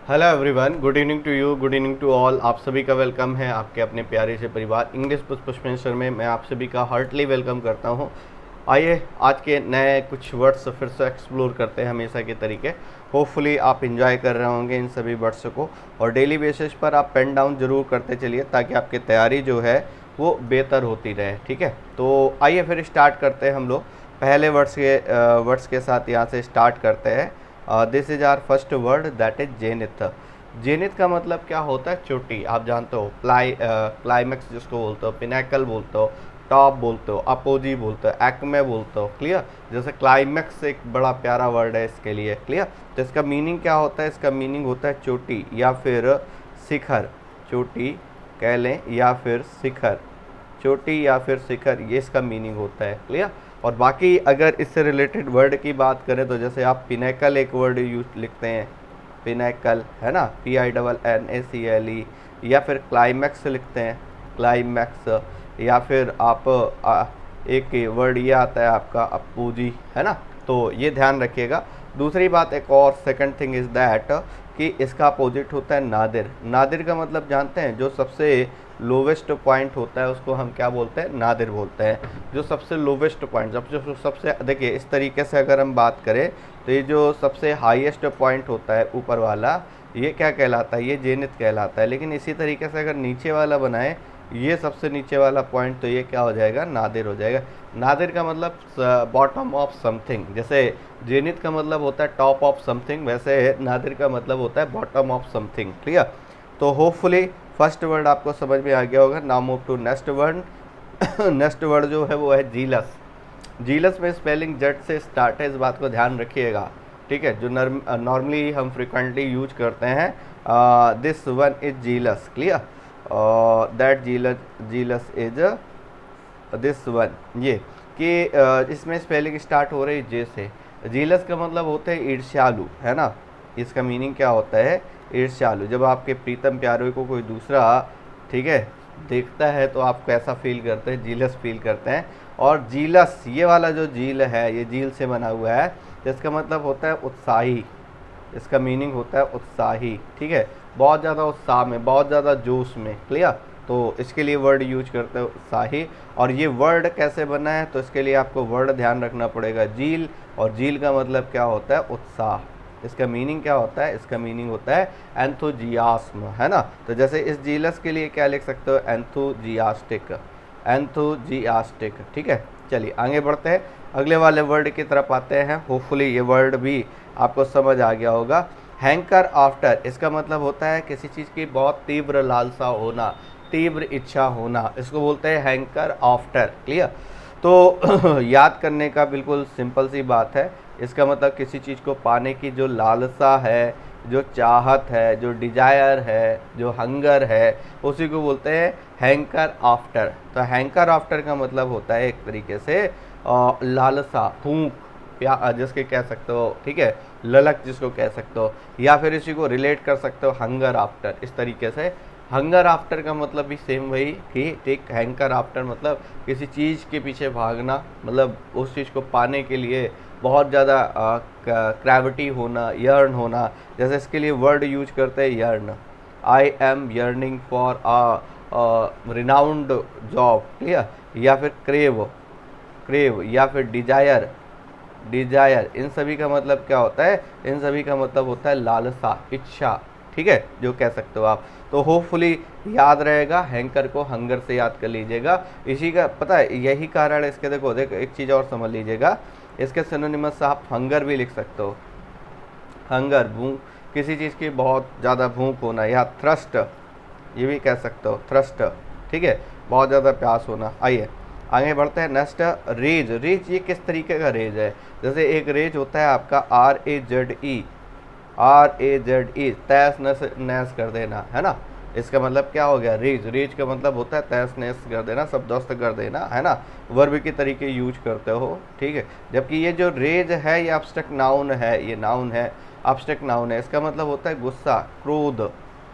Hello everyone, good evening to you, good evening to all. आप सभी का welcome है आपके अपने प्यारे से परिवार इंग्लिश पुष्पेश्वर में। मैं आप सभी का हार्टली वेलकम करता हूं। आइए आज के नए कुछ वर्ड्स फिर से एक्सप्लोर करते हैं हमेशा के तरीके। होपफुली आप इंजॉय कर रहे होंगे इन सभी वर्ड्स को, और डेली बेसिस पर आप पेन डाउन जरूर करते चलिए ताकि आपकी तैयारी जो है वो बेहतर होती रहे। ठीक है, तो आइए फिर स्टार्ट करते हैं हम लोग पहले वर्ड्स के साथ। यहाँ से स्टार्ट करते हैं। This is our first word, that is zenith. Zenith का मतलब क्या होता है? चोटी। आप जानते हो क्लाइमैक्स जिसको बोलते हो, पिनैकल बोलते हो, टॉप बोलते हो, अपोजी बोलते हो, एक्मे बोलते हो। क्लियर? जैसे क्लाइमैक्स एक बड़ा प्यारा वर्ड है इसके लिए। क्लियर? तो इसका मीनिंग क्या होता है? इसका मीनिंग होता है चोटी या फिर शिखर। चोटी कह लें या फिर शिखर, चोटी या फिर शिखर, ये इसका मीनिंग होता है। क्लियर? और बाकी अगर इससे रिलेटेड वर्ड की बात करें तो जैसे आप पिनैकल एक वर्ड यूज लिखते हैं, पिनैकल है ना, PINNACLE, या फिर क्लाइमैक्स लिखते हैं, क्लाइमैक्स, या फिर आप एक वर्ड ये आता है आपका अपूजी, है ना। तो ये ध्यान रखिएगा। दूसरी बात एक और सेकंड थिंग इज़ दैट कि इसका अपोजिट होता है नादिर। नादिर का मतलब जानते हैं? जो सबसे लोवेस्ट पॉइंट होता है उसको हम क्या बोलते हैं? नादिर बोलते हैं। जो सबसे लोवेस्ट पॉइंट, सबसे देखिए इस तरीके से अगर हम बात करें तो ये जो सबसे हाईएस्ट पॉइंट होता है ऊपर वाला, ये क्या कहलाता है? ये जेनिथ कहलाता है। लेकिन इसी तरीके से अगर नीचे वाला बनाए, ये सबसे नीचे वाला पॉइंट, तो ये क्या हो जाएगा? नादिर हो जाएगा। नादिर का मतलब बॉटम ऑफ समथिंग। जैसे जेनिथ का मतलब होता है टॉप ऑफ समथिंग, वैसे नादिर का मतलब होता है बॉटम ऑफ समथिंग। क्लियर? तो होपफुली फर्स्ट वर्ड आपको समझ में आ गया होगा। Now move to next word. Next word जो है वो है जीलस। जीलस में स्पेलिंग जेड से स्टार्ट है, इस बात को ध्यान रखिएगा। ठीक है, जो नॉर्मली हम फ्रिक्वेंटली यूज करते हैं, this one is jealous. Clear? That jealous is this one. ये कि इसमें स्पेलिंग स्टार्ट हो रही जे से। जीलस का मतलब होता है ईर्ष्यालु, है ना। इसका मीनिंग क्या होता है? ईर्ष्यालु। जब आपके प्रीतम प्यारे को कोई दूसरा, ठीक है, देखता है तो आप कैसा फील करते हैं? जीलस फील करते हैं। और जीलस, ये वाला जो जील है, ये जील से बना हुआ है, तो इसका मतलब होता है उत्साही। इसका मीनिंग होता है उत्साही। ठीक है, बहुत ज़्यादा उत्साह में, बहुत ज़्यादा जोश में। क्लियर? तो इसके लिए वर्ड यूज करते हैं उत्साही। और ये वर्ड कैसे बना है? तो इसके लिए आपको वर्ड ध्यान रखना पड़ेगा, जील। और जील का मतलब क्या होता है? उत्साह। इसका मीनिंग क्या होता है? इसका मीनिंग होता है एंथुजियास्म, है ना। तो जैसे इस जीलस के लिए क्या लिख सकते हो? Enthusiastic, enthusiastic. ठीक है, चलिए आगे बढ़ते हैं, अगले वाले वर्ड की तरफ आते हैं। होपफुली ये वर्ड भी आपको समझ आ गया होगा। हैंकर आफ्टर, इसका मतलब होता है किसी चीज़ की बहुत तीव्र लालसा होना, तीव्र इच्छा होना, इसको बोलते हैं हैंकर आफ्टर। क्लियर? तो याद करने का बिल्कुल सिंपल सी बात है। इसका मतलब किसी चीज़ को पाने की जो लालसा है, जो चाहत है, जो डिजायर है, जो हंगर है, उसी को बोलते हैं हैंकर आफ्टर। तो हैंकर आफ्टर का मतलब होता है एक तरीके से लालसा, भूख, जिसके कह सकते हो। ठीक है, ललक जिसको कह सकते हो, या फिर इसी को रिलेट कर सकते हो हंगर आफ्टर। इस तरीके से हंगर आफ्टर का मतलब भी सेम वही कि ठीक, हैंकर आफ्टर मतलब किसी चीज़ के पीछे भागना, मतलब उस चीज़ को पाने के लिए बहुत ज़्यादा क्रेविटी होना, यर्न होना। जैसे इसके लिए वर्ड यूज करते हैं yearn. I am yearning for renowned job. Clear? या फिर क्रेव, क्रेव, या फिर डिजायर, डिजायर। इन सभी का मतलब क्या होता है? इन सभी का मतलब होता है लालसा, इच्छा। ठीक है, जो कह सकते हो आप। तो होपफुली याद रहेगा, हैंकर को हंगर से याद कर लीजिएगा। इसी का पता है, यही कारण है इसके। देखो एक चीज़ और समझ लीजिएगा, इसके सिनोनिमस आप हंगर भी लिख सकते हो। हंगर, भूख, किसी चीज़ की बहुत ज़्यादा भूख होना, या थ्रस्ट, ये भी कह सकते हो, थ्रस्ट। ठीक है, बहुत ज़्यादा प्यास होना। आइए आगे बढ़ते हैं। Next, raise. रेज ये किस तरीके का रेज है? जैसे एक रेज होता है आपका RAZE, RAZE, तैस नैस कर देना, है ना। इसका मतलब क्या हो गया? रेज। रेज का मतलब होता है तैस नैस कर देना, सब दोस्त कर देना, है ना। वर्ब के तरीके यूज करते हो। ठीक है, जबकि ये जो रेज है ये एब्स्ट्रैक्ट नाउन है, ये नाउन है, एब्स्ट्रैक्ट नाउन है। इसका मतलब होता है गुस्सा, क्रोध,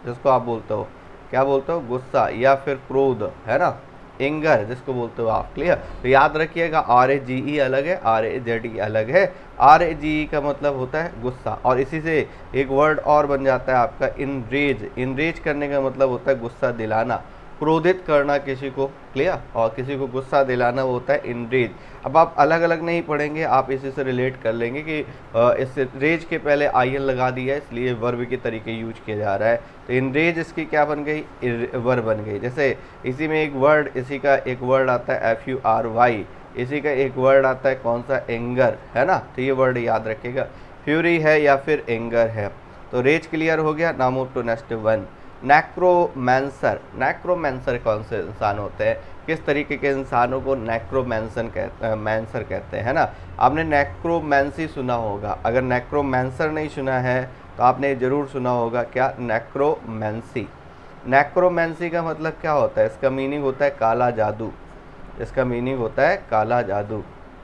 जिसको आप बोलते हो, क्या बोलते हो? गुस्सा या फिर क्रोध, है ना। एंगर जिसको बोलते हो आप। क्लियर? तो याद रखिएगा RAGE अलग है, RAZE अलग है। RAGE का मतलब होता है गुस्सा, और इसी से एक वर्ड और बन जाता है आपका इनरेज। इनरेज करने का मतलब होता है गुस्सा दिलाना, क्रोधित करना किसी को। क्लियर? और किसी को गुस्सा दिलाना वो होता है इनरेज। अब आप अलग अलग नहीं पढ़ेंगे, आप इसी से रिलेट कर लेंगे कि इस रेज के पहले IN लगा दिया है, इसलिए वर्ब के तरीके यूज किया जा रहा है। तो इनरेज इसकी क्या बन गई? वर्ब बन गई। जैसे इसी में एक वर्ड, इसी का एक वर्ड आता है FURY, इसी का एक वर्ड आता है कौन सा? एंगर, है ना? तो ये वर्ड याद रखिएगा, फ्यूरी है या फिर एंगर है। तो रेज क्लियर हो गया। Now move to next one, necromancer. Necromancer कौन से इंसान होते हैं? किस तरीके के इंसानों को मैंसर कहते हैं, है ना? आपने नेक्रोमैंसी सुना होगा, अगर नेक्रोमैंसर नहीं सुना है तो आपने ज़रूर सुना होगा क्या? नेक्रोमैंसी। नेक्रोमैंसी का मतलब क्या होता है? इसका मीनिंग होता है काला जादू। इसका मीनिंग होता है काला जादू।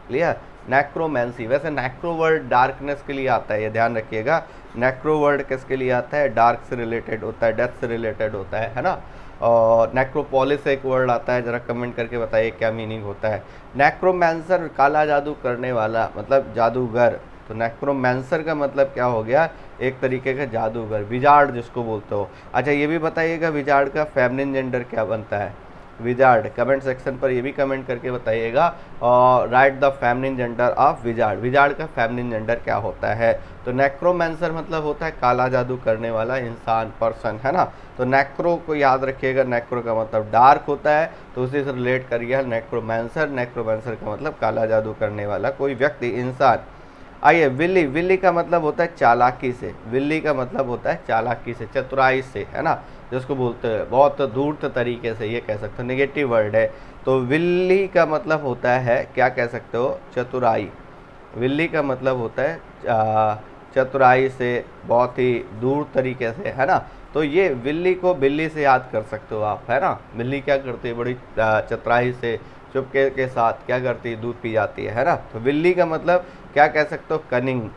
क्लियर? नेक्रोमैंसी। वैसे नेक्रो वर्ड डार्कनेस के लिए आता है, ये ध्यान रखिएगा। नेक्रो वर्ड किसके लिए आता है? डार्क से रिलेटेड होता है, डेथ से रिलेटेड होता है ना? और नेक्रोपोलिस एक वर्ड आता है, ज़रा कमेंट करके बताइए क्या मीनिंग होता है। नेक्रोमैंसर काला जादू करने वाला, मतलब जादूगर। तो नेक्रोमैंसर का मतलब क्या हो गया? एक तरीके का जादूगर, विजार्ड जिसको बोलते हो। अच्छा ये भी बताइएगा विजार्ड का फेमिनिन जेंडर क्या बनता है? विजार्ड, कमेंट सेक्शन पर ये भी कमेंट करके बताइएगा। और right the feminine gender of wizard. Wizard का फेमिनिन जेंडर क्या होता है? तो नेक्रोमैंसर मतलब होता है काला जादू करने वाला इंसान, पर्सन, है ना? तो नेक्रो को याद रखिएगा, नेक्रो का मतलब डार्क होता है, तो उसी से रिलेट करिए नेक्रोमैंसर। नेक्रोमैंसर का मतलब काला जादू करने वाला कोई व्यक्ति, इंसान। आइए विल्ली। विल्ली का मतलब होता है चालाकी से। विल्ली का मतलब होता है चालाकी से, चतुराई से, है ना? जिसको बोलते हैं बहुत धूर्त तरीके से, ये कह सकते हो, नेगेटिव वर्ड है। तो विल्ली का मतलब होता है, क्या कह सकते हो? चतुराई। विल्ली का मतलब होता है चतुराई से, बहुत ही दूर तरीके से, है ना? तो ये विल्ली को बिल्ली से याद कर सकते हो आप, है ना? बिल्ली क्या करती है? बड़ी चतुराई से, चुपके के साथ क्या करती है? दूध पी जाती है ना? तो विल्ली का मतलब क्या कह सकते हो? कनिंग।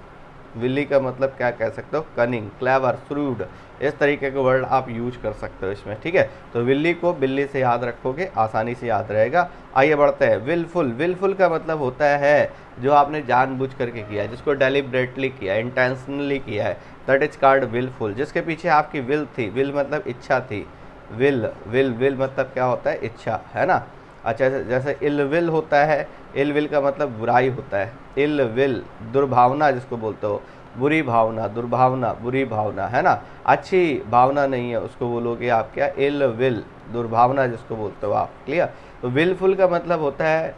विल्ली का मतलब क्या कह सकते हो? कनिंग, क्लेवर, श्रूड, इस तरीके के वर्ड आप यूज कर सकते हो इसमें। ठीक है? तो विल्ली को बिल्ली से याद रखोगे, आसानी से याद रहेगा। आइए बढ़ते हैं। विलफुल। विलफुल का मतलब होता है जो आपने जानबूझ करके किया है, जिसको डेलिबरेटली किया है, इंटेंशनली किया है, दैट इज कॉल्ड विलफुल। जिसके पीछे आपकी विल थी, विल मतलब इच्छा थी। विल विल विल मतलब क्या होता है? इच्छा, है ना? अच्छा जैसे इल विल होता है, इल विल का मतलब बुराई होता है। इल विल, दुर्भावना जिसको बोलते हो, बुरी भावना, दुर्भावना, बुरी भावना, है ना? अच्छी भावना नहीं है, उसको बोलोगे आप क्या? इल विल, दुर्भावना जिसको बोलते हो आप। क्लियर? तो विलफुल का मतलब होता है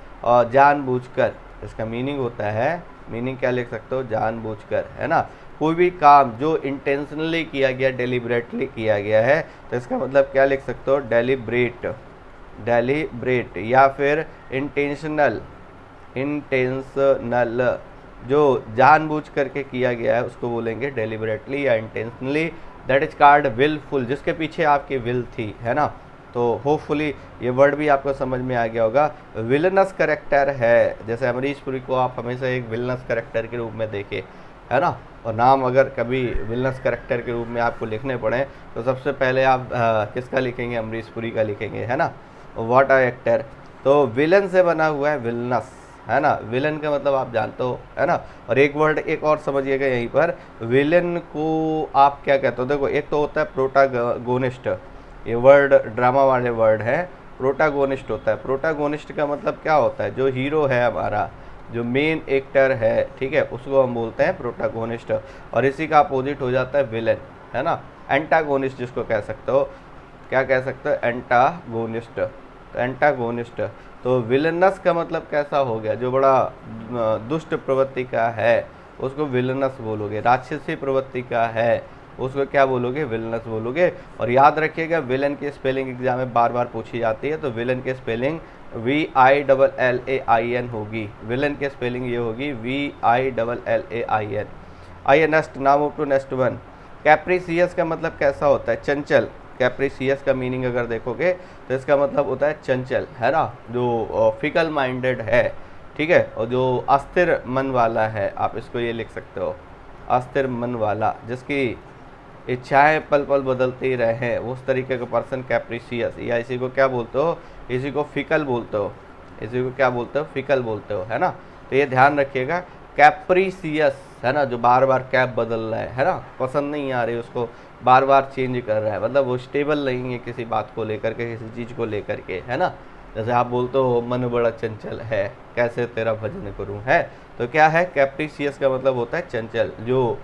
जानबूझकर। इसका मीनिंग होता है, मीनिंग क्या लिख सकते हो? जानबूझकर, है ना? कोई भी काम जो इंटेंशनली किया गया, डेलिबरेटली किया गया है, तो इसका मतलब क्या लिख सकते हो? डेलिब्रेट। डेलिब्रेट या फिर इंटेंशनल। इंटेंशनल जो जानबूझ करके किया गया है उसको बोलेंगे डेलिबरेटली या intentionally, that is called wilful. जिसके पीछे आपकी विल थी, है ना? तो होपफुली ये वर्ड भी आपको समझ में आ गया होगा। विलनस करेक्टर है, जैसे अमरीश पुरी को आप हमेशा एक विलनस करेक्टर के रूप में देखें, है ना? और नाम अगर कभी विलनस करेक्टर के रूप में आपको लिखने पड़े तो सबसे पहले आप किसका लिखेंगे? अमरीश पुरी का लिखेंगे, है ना? What a actor. तो विलन से बना हुआ है विलनस, है ना? विलन का मतलब आप जानते हो, है ना? और एक वर्ड एक और समझिएगा यहीं पर, विलन को आप क्या कहते हो? देखो एक तो होता है प्रोटागोनिस्ट, ये वर्ड ड्रामा वाले वर्ड है, प्रोटागोनिस्ट होता है। प्रोटागोनिस्ट का मतलब क्या होता है? जो हीरो है हमारा, जो मेन एक्टर है, ठीक है, उसको हम बोलते हैं प्रोटागोनिस्ट। और इसी का अपोजिट हो जाता है विलन, है ना? एंटागोनिस्ट जिसको कह सकते हो, क्या कह सकते हो? एंटागोनिस्ट। तो एंटागोनिस्ट। तो विलनस का मतलब कैसा हो गया? जो बड़ा दुष्ट प्रवृत्ति का है उसको विलनस बोलोगे। राक्षसी प्रवृत्ति का है उसको क्या बोलोगे? विलनस बोलोगे। और याद रखिएगा विलन की स्पेलिंग एग्जाम में बार बार पूछी जाती है, तो विलन की स्पेलिंग VILLAIN होगी। विलन की स्पेलिंग ये होगी VILLAIN। आइए next, now move to next one. Capricious का मतलब कैसा होता है? चंचल। कैप्रिसियस का मीनिंग अगर देखोगे तो इसका मतलब होता है चंचल, है ना? जो फिकल माइंडेड है, ठीक है, और जो अस्थिर मन वाला है, आप इसको ये लिख सकते हो, अस्थिर मन वाला, जिसकी इच्छाएं पल पल बदलती रहे, उस तरीके का पर्सन कैप्रिसियस, या इसी को क्या बोलते हो? इसी को फिकल बोलते हो, इसी को क्या बोलते हो, फिकल बोलते हो, है ना। तो ये ध्यान रखिएगा। कैप्रीसियस है ना, जो बार बार कैप बदल रहा है ना, पसंद नहीं आ रही उसको, बार बार चेंज कर रहा है, मतलब वो स्टेबल नहीं है किसी बात को लेकर के, किसी चीज़ को लेकर के, है ना। जैसे आप बोलते हो मन बड़ा चंचल है, कैसे तेरा भजन करूं, है। तो क्या है, कैप्रीसियस का मतलब होता है चंचल, जो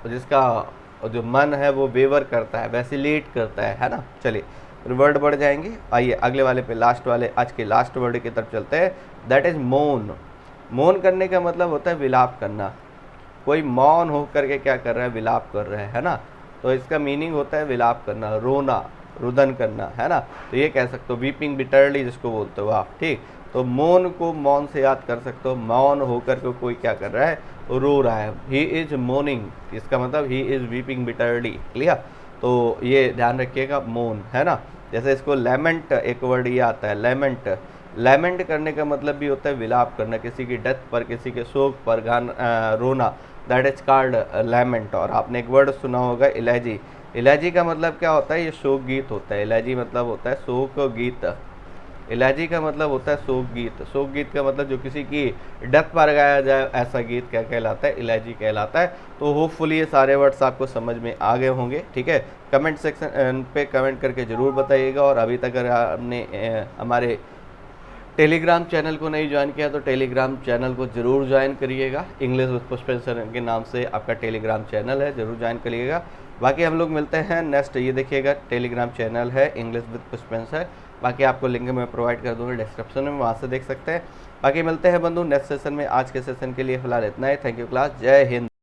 जिसका जो मन है वो वेवर करता है, वैसिलेट करता है ना। चलिए फिर वर्ड बढ़ जाएंगे, आइए अगले वाले पे, लास्ट वाले, आज के लास्ट वर्ड की तरफ चलते हैं। दैट इज मौन। मौन करने का मतलब होता है विलाप करना। कोई मौन होकर के क्या कर रहा है, विलाप कर रहा है ना। तो इसका मीनिंग होता है विलाप करना, रोना, रुदन करना, है ना। तो ये कह सकते हो वीपिंग बिटरली जिसको बोलते हो आप, ठीक। तो मौन को मौन से याद कर सकते हो, मौन होकर के कोई क्या कर रहा है, रो रहा है, ही इज मोर्निंग, इसका मतलब he is weeping bitterly, clear. तो ये ध्यान रखिएगा, मौन, है ना। जैसे इसको लेमेंट, एक वर्ड ये आता है लेमेंट। लेमेंट करने का मतलब भी होता है विलाप करना, किसी की डेथ पर, किसी के शोक पर रोना, दैट इज कॉल्ड लेमेंट। और आपने एक वर्ड सुना होगा इलेजी। इलेजी का मतलब क्या होता है, ये शोक गीत होता है। इलेजी मतलब होता है शोक गीत, इलाजी का मतलब होता है शोक गीत। शोक गीत का मतलब जो किसी की डेथ पर गाया जाए, ऐसा गीत क्या कहलाता है, इलाजी कहलाता है। तो होपफुली ये सारे वर्ड्स आपको समझ में आ गए होंगे, ठीक है। कमेंट सेक्शन पे कमेंट करके ज़रूर बताइएगा। और अभी तक अगर आपने हमारे टेलीग्राम चैनल को नहीं ज्वाइन किया तो टेलीग्राम चैनल को ज़रूर ज्वाइन करिएगा। इंग्लिश विद पुष्पेंसर के नाम से आपका टेलीग्राम चैनल है, ज़रूर ज्वाइन करिएगा। बाकी हम लोग मिलते हैं नेक्स्ट, ये देखिएगा टेलीग्राम चैनल है इंग्लिश विद पुष्पेंसर। बाकी आपको लिंक मैं प्रोवाइड कर दूँगा डिस्क्रिप्शन में, वहाँ से देख सकते हैं। बाकी मिलते हैं बंधु नेक्स्ट सेशन में। आज के सेशन के लिए फिलहाल इतना ही। थैंक यू क्लास, जय हिंद।